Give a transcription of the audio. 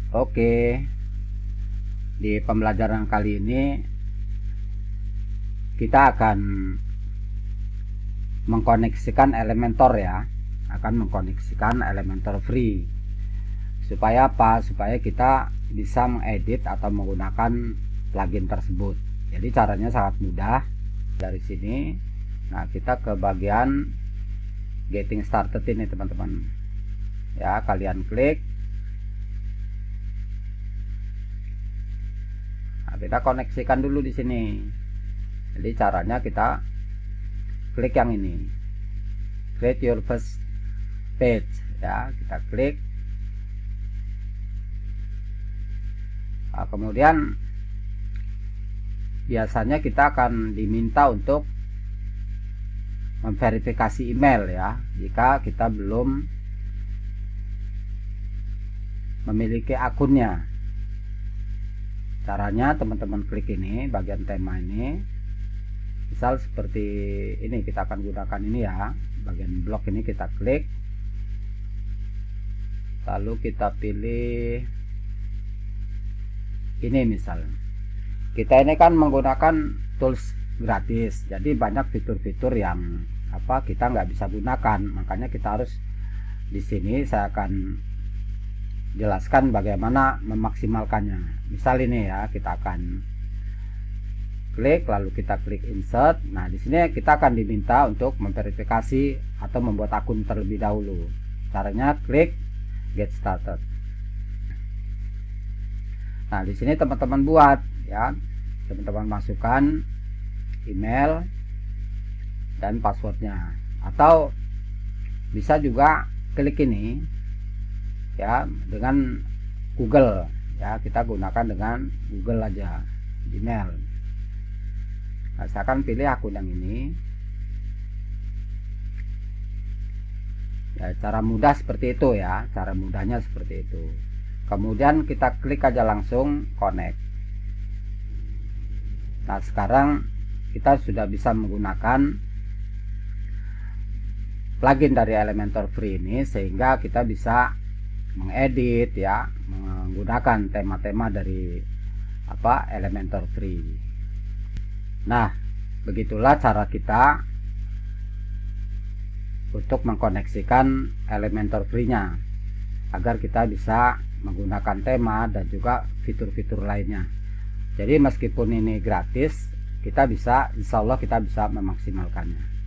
Oke, di pembelajaran kali ini kita akan mengkoneksikan Elementor ya, akan mengkoneksikan Elementor Free. Supaya apa? Supaya kita bisa mengedit atau menggunakan plugin tersebut. Jadi caranya sangat mudah. Dari sini, nah kita ke bagian Getting Started ini teman-teman. Ya, kalian klik. Nah, kita koneksikan dulu di sini. Jadi caranya kita klik yang ini, create your first page ya, kita klik. Nah, kemudian biasanya kita akan diminta untuk memverifikasi email ya, jika kita belum memiliki akunnya. Caranya teman-teman klik ini, bagian tema ini, misal seperti ini, kita akan gunakan ini ya, bagian blog ini kita klik, lalu kita pilih ini. Misal kita ini kan menggunakan tools gratis, jadi banyak fitur-fitur yang kita nggak bisa gunakan, makanya kita harus di sini. Saya akan jelaskan bagaimana memaksimalkannya. Misal ini ya, kita akan klik, lalu kita klik insert. Nah, di sini kita akan diminta untuk memverifikasi atau membuat akun terlebih dahulu. Caranya klik get started. Nah, di sini teman-teman buat ya, teman-teman masukkan email dan passwordnya, atau bisa juga klik ini ya dengan Google ya, kita gunakan dengan Google aja, Gmail. Nah, saya akan pilih akun yang ini ya. Cara mudah seperti itu ya, cara mudahnya seperti itu. Kemudian kita klik aja langsung connect. Nah, sekarang kita sudah bisa menggunakan plugin dari Elementor Free ini, sehingga kita bisa mengedit ya, menggunakan tema-tema dari Elementor Free. Nah, begitulah cara kita untuk mengkoneksikan Elementor Free-nya agar kita bisa menggunakan tema dan juga fitur-fitur lainnya. Jadi meskipun ini gratis, kita bisa, insya Allah kita bisa memaksimalkannya.